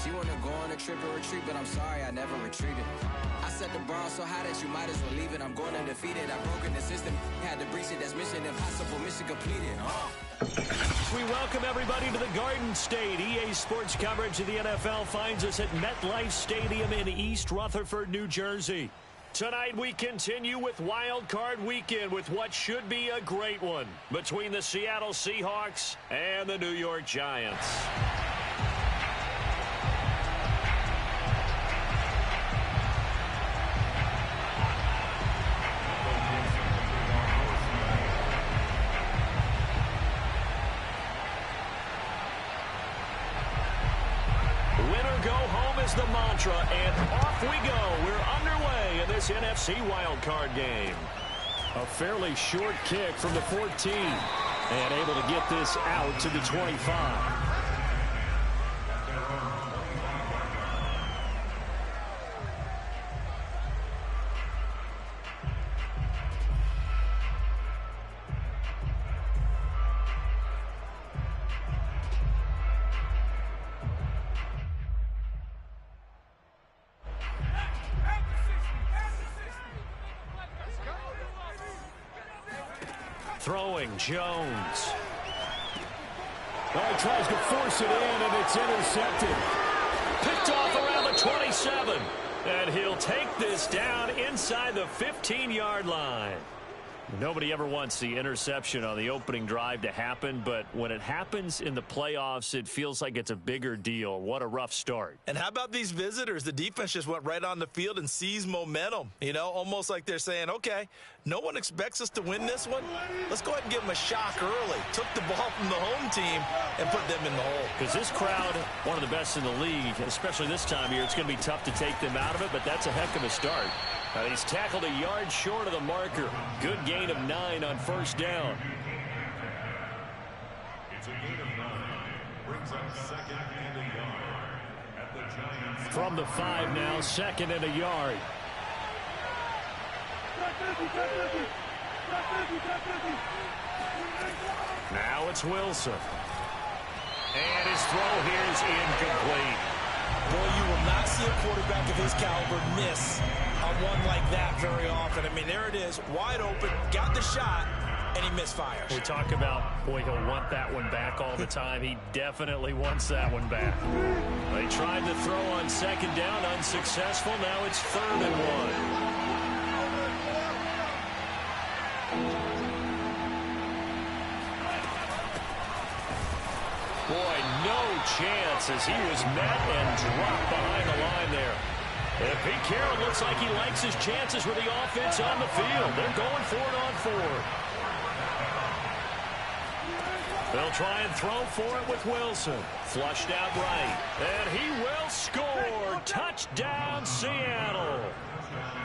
She wanna go on a trip and retreat, but I'm sorry, I never retreated. I set the bar so high that you might as well leave it. I'm going undefeated. I've broken the system, had to breach it. That's mission impossible, mission completed. We welcome everybody to the Garden State. EA Sports coverage of the NFL finds us at MetLife Stadium in East Rutherford, New Jersey. Tonight we continue with Wild Card Weekend with what should be a great one between the Seattle Seahawks and the New York Giants. Go home is the mantra, and off we go. We're underway in this NFC wildcard game. A fairly short kick from the 14, and able to get this out to the 25. Throwing Jones. Well, he tries to force it in, and it's intercepted. Picked off around the 27. And he'll take this down inside the 15-yard line. Nobody ever wants the interception on the opening drive to happen, but when it happens in the playoffs, it feels like it's a bigger deal. What a rough start. And how about these visitors? The defense just went right on the field and seized momentum. You know, almost like they're saying, okay, no one expects us to win this one. Let's go ahead and give them a shock early. Took the ball from the home team and put them in the hole. Because this crowd, one of the best in the league, especially this time of year, it's going to be tough to take them out of it, but that's a heck of a start. He's tackled a yard short of the marker. Good gain of 9 on first down. It's a gain of 9. Brings up second and a yard at the Giants. From the 5 now, second and a yard. Now it's Wilson. And his throw here is incomplete. Boy, you will not see a quarterback of his caliber miss on one like that very often. I mean, there it is, wide open, got the shot, and he misfires. We talk about, boy, he'll want that one back all the time. He definitely wants that one back. They tried to throw on second down, unsuccessful. Now it's 3rd and 1. Boy, no chance as he was met and dropped behind the line there. And Pete Carroll looks like he likes his chances with the offense on the field. They're going for it on 4. They'll try and throw for it with Wilson. Flushed out right. And he will score. Touchdown, Seattle.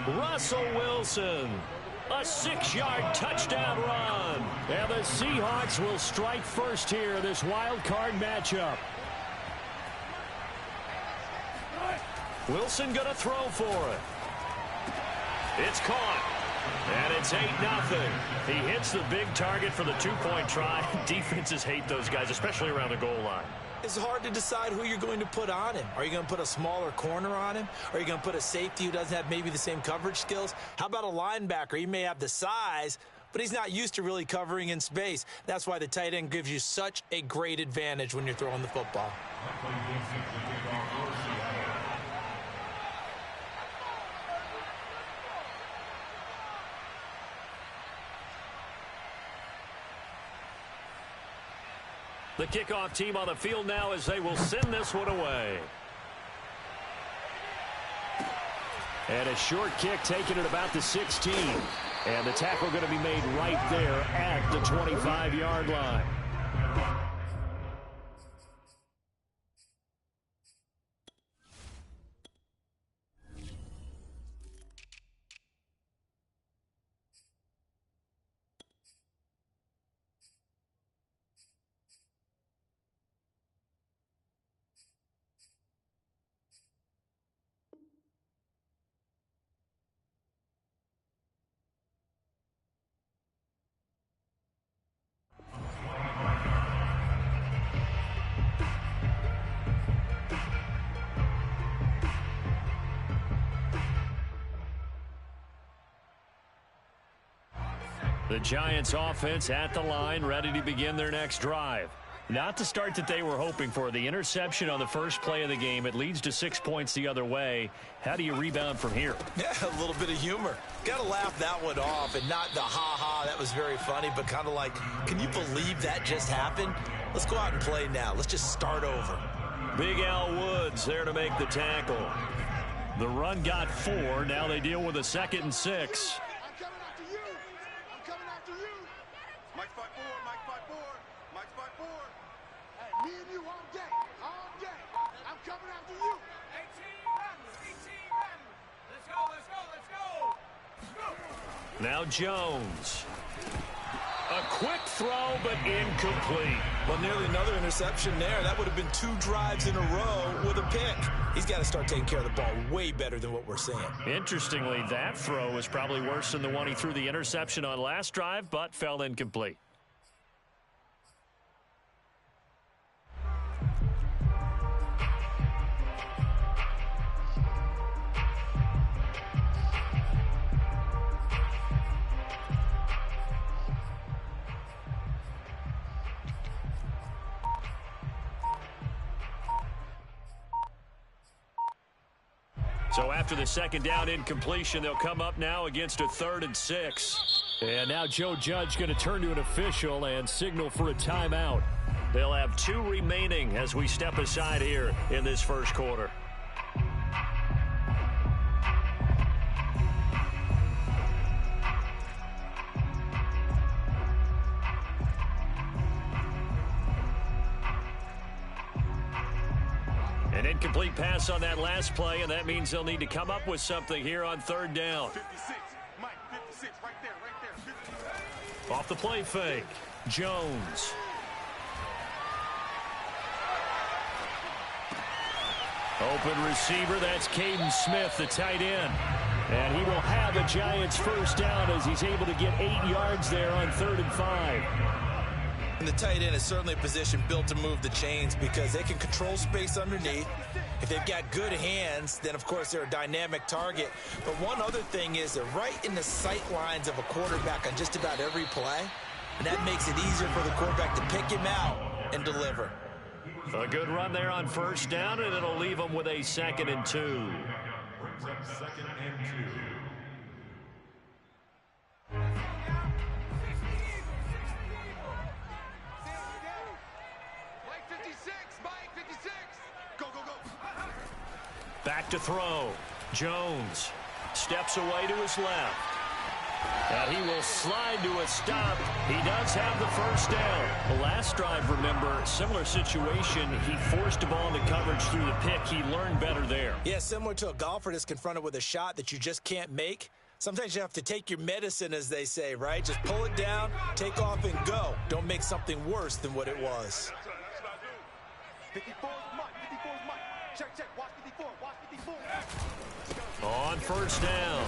Russell Wilson. A 6-yard touchdown run. And the Seahawks will strike first here in this wild card matchup. Wilson going to throw for it. It's caught. And it's 8-0. He hits the big target for the 2-point try. Defenses hate those guys, especially around the goal line. It's hard to decide who you're going to put on him. Are you going to put a smaller corner on him? Are you going to put a safety who doesn't have maybe the same coverage skills? How about a linebacker? He may have the size, but he's not used to really covering in space. That's why the tight end gives you such a great advantage when you're throwing the football. The kickoff team on the field now as they will send this one away. And a short kick taken at about the 16. And the tackle going to be made right there at the 25-yard line. The Giants offense at the line, ready to begin their next drive. Not the start that they were hoping for. The interception on the first play of the game. It leads to 6 points the other way. How do you rebound from here? Yeah, a little bit of humor. Got to laugh that one off, and not the ha-ha, that was very funny, but kind of like, can you believe that just happened? Let's go out and play now. Let's just start over. Big Al Woods there to make the tackle. The run got 4. Now they deal with a 2nd and 6. I'm coming after you. I'm coming after you. Mike 5-4, Mike 5-4, Mike 5-4. Hey, me and you all day, all day. I'm coming after you. 18-11. Let's go, let's go, let's go. Let's go. Now Jones. A quick throw, but incomplete. Well, nearly another interception there. That would have been 2 drives in a row with a pick. He's got to start taking care of the ball way better than what we're seeing. Interestingly, that throw was probably worse than the one he threw the interception on last drive, but fell incomplete. So after the second down incompletion, they'll come up now against a 3rd and 6. And now Joe Judge going to turn to an official and signal for a timeout. They'll have 2 remaining as we step aside here in this first quarter. An incomplete pass on that last play, and that means they'll need to come up with something here on 3rd down. 56, Mike, 56, right there, 56. Off the play fake, Jones. Open receiver, that's Caden Smith, the tight end. And he will have a Giants first down as he's able to get 8 yards there on 3rd and 5. And the tight end is certainly a position built to move the chains because they can control space underneath. If they've got good hands, then, of course, they're a dynamic target. But one other thing is they're right in the sight lines of a quarterback on just about every play. And that makes it easier for the quarterback to pick him out and deliver. A good run there on first down, and it'll leave them with a 2nd and 2. Brings up 2nd and 2. Back to throw. Jones steps away to his left. And he will slide to a stop. He does have the first down. The last drive, remember, similar situation. He forced a ball into coverage through the pick. He learned better there. Yeah, similar to a golfer that's confronted with a shot that you just can't make. Sometimes you have to take your medicine, as they say, right? Just pull it down, take off, and go. Don't make something worse than what it was. 54 Mike, 54 Mike. Check, watch 54, watch 54. On first down,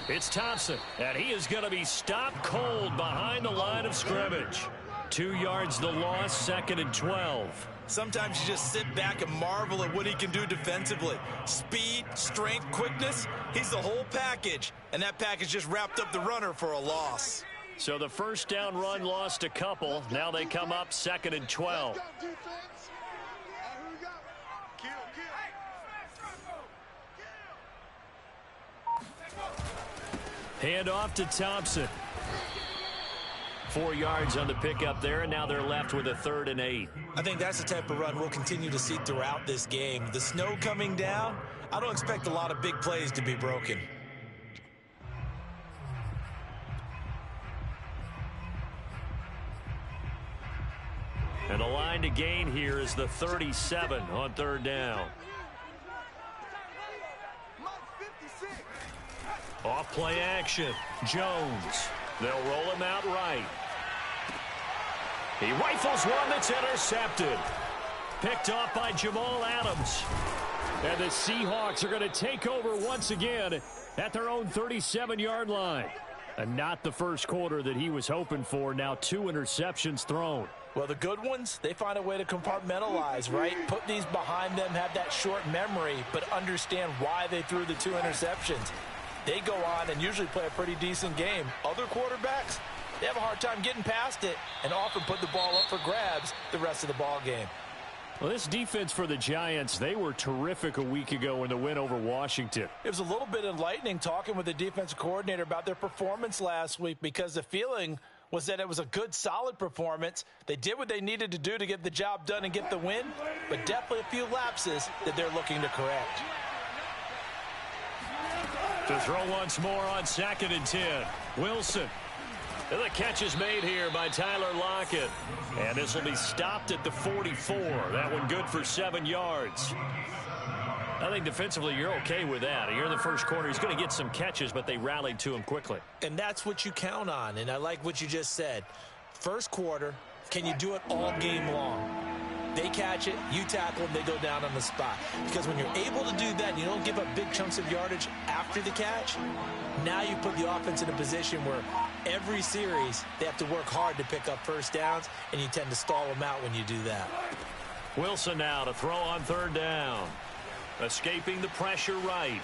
it's Thompson, and he is going to be stopped cold behind the line of scrimmage. 2 yards the loss, 2nd and 12. Sometimes you just sit back and marvel at what he can do defensively. Speed, strength, quickness, he's the whole package. And that package just wrapped up the runner for a loss. So the first down run lost a couple. Now they come up 2nd and 12. Hand off to Thompson. 4 yards on the pickup there, and now they're left with a 3rd and 8. I think that's the type of run we'll continue to see throughout this game. The snow coming down, I don't expect a lot of big plays to be broken. And the line to gain here is the 37 on 3rd down. Off play action. Jones. They'll roll him out right. He rifles one that's intercepted. Picked off by Jamal Adams. And the Seahawks are going to take over once again at their own 37-yard line. And not the first quarter that he was hoping for. Now 2 interceptions thrown. Well, the good ones, they find a way to compartmentalize, right? Put these behind them, have that short memory, but understand why they threw the 2 interceptions. They go on and usually play a pretty decent game. Other quarterbacks, they have a hard time getting past it and often put the ball up for grabs the rest of the ball game. Well, this defense for the Giants, they were terrific a week ago in the win over Washington. It was a little bit enlightening talking with the defensive coordinator about their performance last week, because the feeling was that it was a good, solid performance. They did what they needed to do to get the job done and get the win, but definitely a few lapses that they're looking to correct. To throw once more on 2nd and 10. Wilson. And the catch is made here by Tyler Lockett. And this will be stopped at the 44. That one good for 7 yards. I think defensively you're okay with that. You're in the first quarter. He's going to get some catches, but they rallied to him quickly. And that's what you count on. And I like what you just said. First quarter, can you do it all game long? They catch it, you tackle them, they go down on the spot. Because when you're able to do that, you don't give up big chunks of yardage after the catch. Now you put the offense in a position where every series they have to work hard to pick up first downs, and you tend to stall them out when you do that. Wilson now to throw on 3rd down. Escaping the pressure right.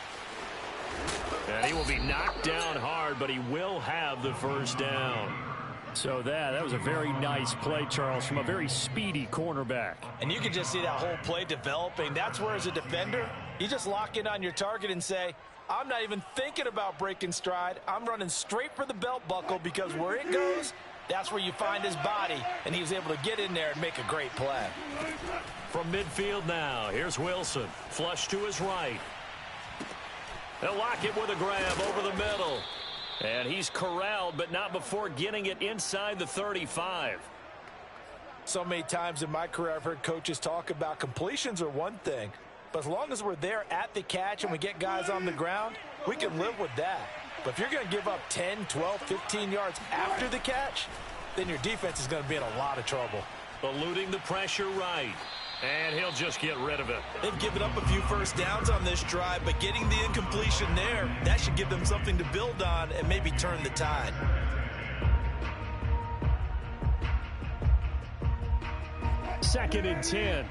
And he will be knocked down hard, but he will have the first down. So that was a very nice play, Charles, from a very speedy cornerback. And you can just see that whole play developing. That's where, as a defender, you just lock in on your target and say, I'm not even thinking about breaking stride. I'm running straight for the belt buckle, because where it goes, that's where you find his body. And he was able to get in there and make a great play. From midfield now, here's Wilson. Flush to his right. They'll lock it with a grab over the middle. And he's corralled, but not before getting it inside the 35. So many times in my career, I've heard coaches talk about completions are one thing. But as long as we're there at the catch and we get guys on the ground, we can live with that. But if you're going to give up 10, 12, 15 yards after the catch, then your defense is going to be in a lot of trouble. Eluding the pressure right. And he'll just get rid of it. They've given up a few first downs on this drive, but getting the incompletion there, that should give them something to build on and maybe turn the tide. Second and 10.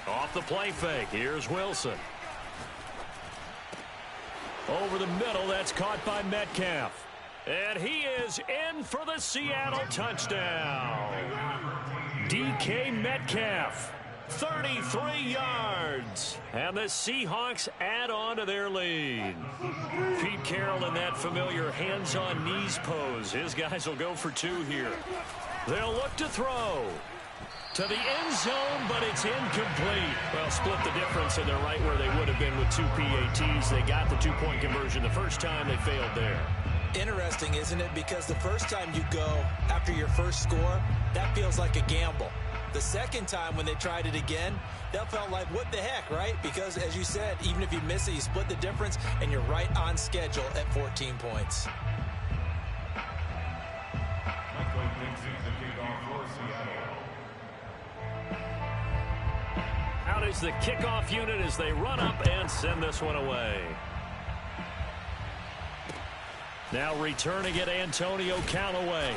Off the play fake. Here's Wilson. Over the middle. That's caught by Metcalf. And he is in for the Seattle touchdown. DK Metcalf, 33 yards. And the Seahawks add on to their lead. Pete Carroll in that familiar hands-on knees pose. His guys will go for 2 here. They'll look to throw to the end zone, but it's incomplete. Well, split the difference, and they're right where they would have been with 2 PATs. They got the 2-point conversion the first time. They failed there. Interesting, isn't it? Because the first time you go after your first score, that feels like a gamble. The second time when they tried it again, that felt like, what the heck, right? Because, as you said, even if you miss it, you split the difference, and you're right on schedule at 14 points. Out is the kickoff unit as they run up and send this one away. Now returning it, Antonio Callaway.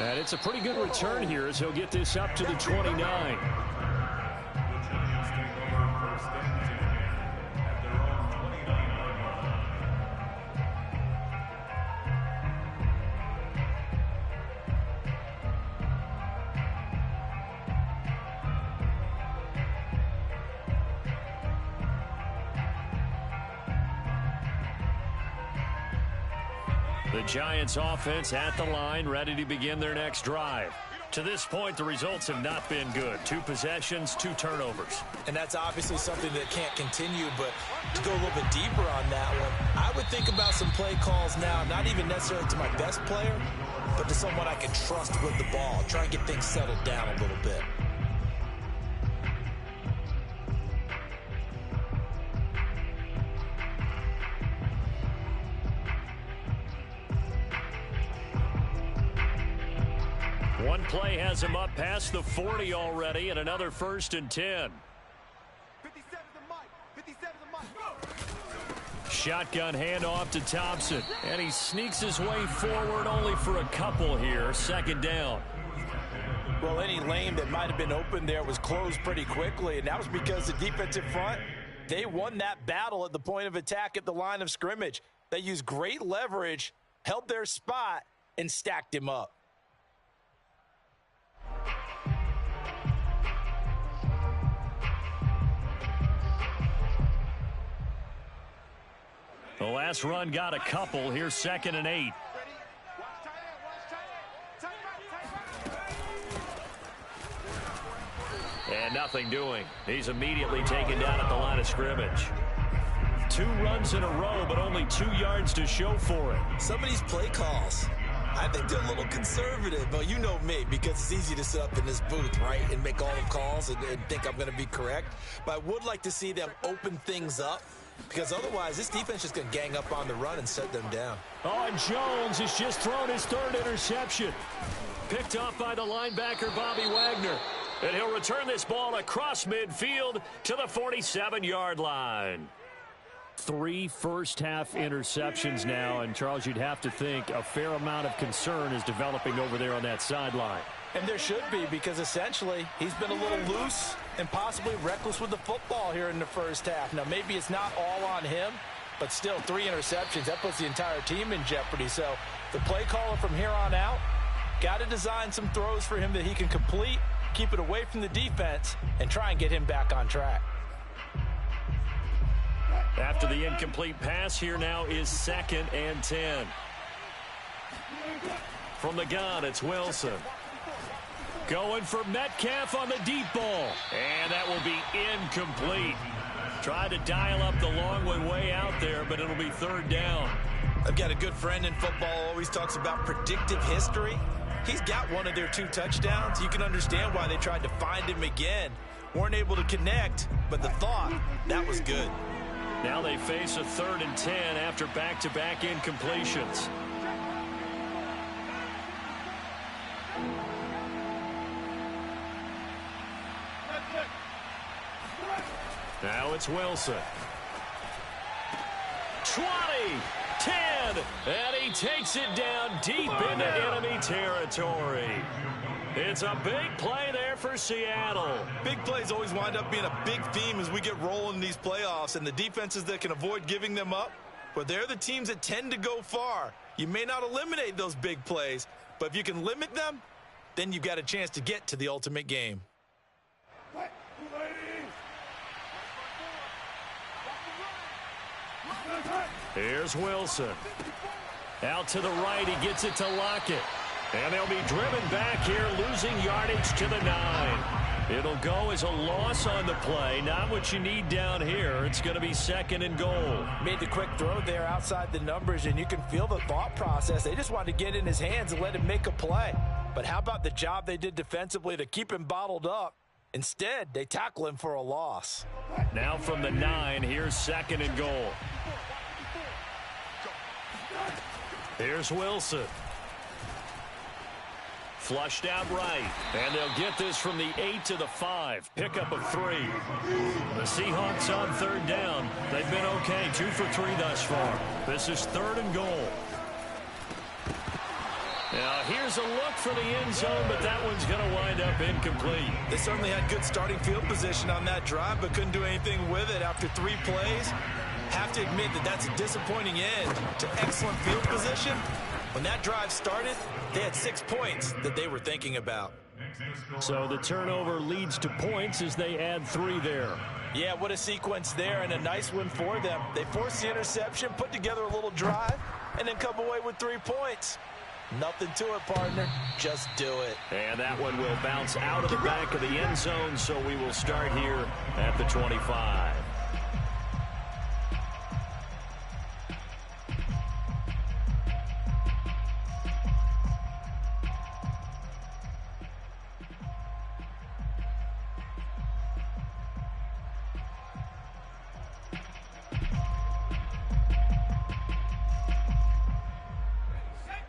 And it's a pretty good return here as he'll get this up to the 29. The Giants offense at the line, ready to begin their next drive. To this point, the results have not been good. 2 possessions, 2 turnovers. And that's obviously something that can't continue, but to go a little bit deeper on that one, I would think about some play calls now, not even necessarily to my best player, but to someone I can trust with the ball. Try and get things settled down a little bit. One play has him up past the 40 already, and another 1st and 10. 57 the mic. 57 the mic. Shotgun handoff to Thompson, and he sneaks his way forward only for a couple here. 2nd down. Well, any lane that might have been open there was closed pretty quickly, and that was because the defensive front, they won that battle at the point of attack at the line of scrimmage. They used great leverage, held their spot, and stacked him up. The last run got a couple. Here's 2nd and 8. And nothing doing. He's immediately taken down at the line of scrimmage. 2 runs in a row, but only 2 yards to show for it. Some of these play calls, I think they're a little conservative. But you know me, because it's easy to sit up in this booth, right, and make all the calls and think I'm going to be correct. But I would like to see them open things up, because otherwise this defense is going to gang up on the run and set them down. Oh, and Jones has just thrown his 3rd interception. Picked off by the linebacker, Bobby Wagner. And he'll return this ball across midfield to the 47-yard line. 3 first-half interceptions now, and Charles, you'd have to think a fair amount of concern is developing over there on that sideline. And there should be, because essentially he's been a little loose and possibly reckless with the football here in the first half. Now, maybe it's not all on him, but still 3 interceptions. That puts the entire team in jeopardy. So the play caller from here on out got to design some throws for him that he can complete, keep it away from the defense, and try and get him back on track. After the incomplete pass, here now is 2nd and 10. From the gun, it's Wilson. Going for Metcalf on the deep ball. And that will be incomplete. Tried to dial up the long one way out there, but it'll be 3rd down. I've got a good friend in football, always talks about predictive history. He's got one of their 2 touchdowns. You can understand why they tried to find him again. Weren't able to connect, but the thought, that was good. Now they face a 3rd and 10 after back-to-back incompletions. Now it's Wilson. 20, 10, and he takes it down deep into enemy territory. It's a big play there for Seattle. Big plays always wind up being a big theme as we get rolling in these playoffs, and the defenses that can avoid giving them up, but they're the teams that tend to go far. You may not eliminate those big plays, but if you can limit them, then you've got a chance to get to the ultimate game. Here's Wilson. Out to the right, he gets it to Lockett. And they'll be driven back here, losing yardage to the 9. It'll go as a loss on the play. Not what you need down here. It's going to be 2nd and goal. Made the quick throw there outside the numbers, and you can feel the thought process. They just wanted to get in his hands and let him make a play. But how about the job they did defensively to keep him bottled up? Instead, they tackle him for a loss. Now from the 9, here's 2nd and goal. Here's Wilson. Flushed out right. And they'll get this from the 8 to the 5. Pickup of 3. The Seahawks on 3rd down. They've been okay. 2 for 3 thus far. This is 3rd and goal. Now here's a look for the end zone, but that one's going to wind up incomplete. They certainly had good starting field position on that drive, but couldn't do anything with it after 3 plays. Have to admit that that's a disappointing end to excellent field position. When that drive started, they had 6 points that they were thinking about. So the turnover leads to points as they add 3 there. Yeah, what a sequence there, and a nice one for them. They forced the interception, put together a little drive, and then come away with 3 points. Nothing to it, partner. Just do it. And that one will bounce out of the back of the end zone, so we will start here at the 25.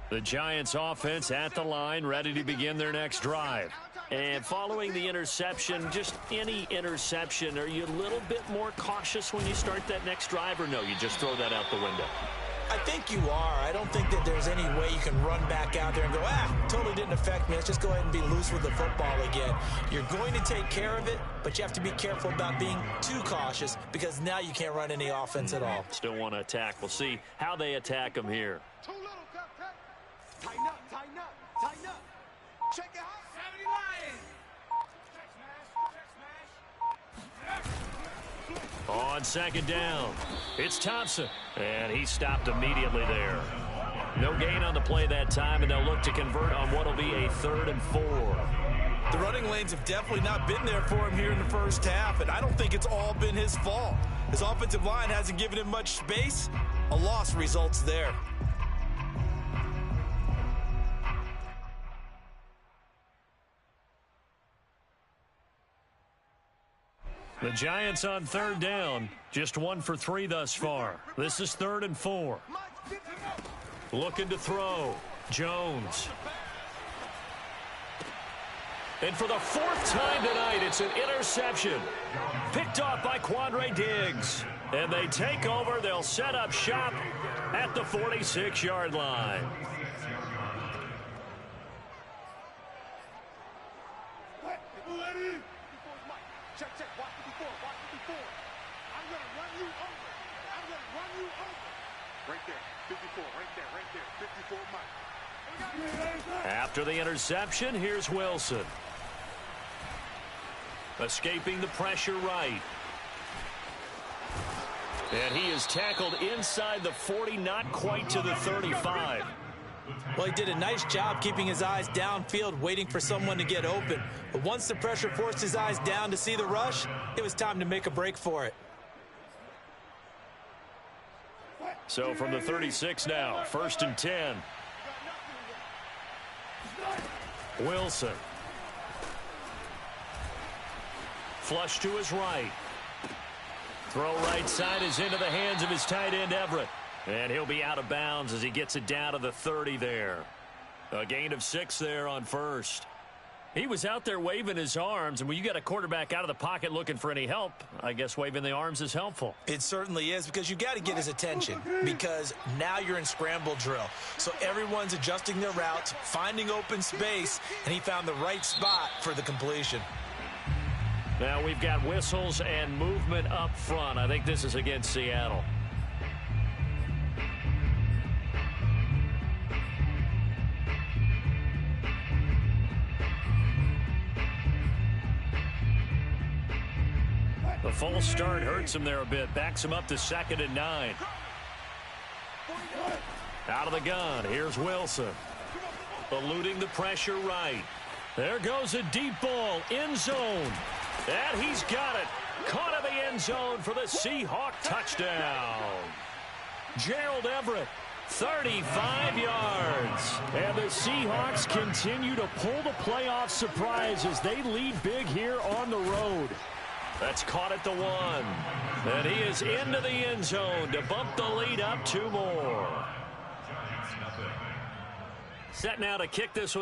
The Giants offense at the line, ready to begin their next drive. And following the interception, just any interception, are you a little bit more cautious when you start that next drive, or no, you just throw that out the window? I think you are. I don't think that there's any way you can run back out there and go, totally didn't affect me. Let's just go ahead and be loose with the football again. You're going to take care of it, but you have to be careful about being too cautious because now you can't run any offense at all. Still want to attack. We'll see how they attack them here. Too little, Pep. Tighten up, tighten up, tighten up. Check it out. 70 Lions. On second down, it's Thompson, and he stopped immediately there. No gain on the play that time, and they'll look to convert on what will be a 3rd and 4. The running lanes have definitely not been there for him here in the first half, and I don't think it's all been his fault. His offensive line hasn't given him much space. A loss results there. The Giants on 3rd down, just 1 for 3 thus far. This is 3rd and 4. Looking to throw. Jones. And for the 4th time tonight, it's an interception. Picked off by Quandre Diggs. And they take over. They'll set up shop at the 46-yard line. Check, watch it before. I'm going to run you over. Right there, 54, right there, 54, Mike. After the interception, here's Wilson. Escaping the pressure right. And he is tackled inside the 40, not quite to the 35. Well, he did a nice job keeping his eyes downfield, waiting for someone to get open. But once the pressure forced his eyes down to see the rush, it was time to make a break for it. So from the 36 now, 1st and 10. Wilson. Flush to his right. Throw right side is into the hands of his tight end, Everett. And he'll be out of bounds as he gets it down to the 30 there. A gain of 6 there on 1st. He was out there waving his arms, and when you got a quarterback out of the pocket looking for any help, I guess waving the arms is helpful. It certainly is, because you got to get his attention, because now you're in scramble drill. So everyone's adjusting their routes, finding open space, and he found the right spot for the completion. Now we've got whistles and movement up front. I think this is against Seattle. The false start hurts him there a bit. Backs him up to 2nd and 9. Out of the gun. Here's Wilson. Eluding the pressure right. There goes a deep ball. End zone. And he's got it. Caught in the end zone for the Seahawk touchdown. Gerald Everett, 35 yards. And the Seahawks continue to pull the playoff surprise as they lead big here on the road. That's caught at the 1. And he is into the end zone to bump the lead up 2 more. Set now to kick this one away.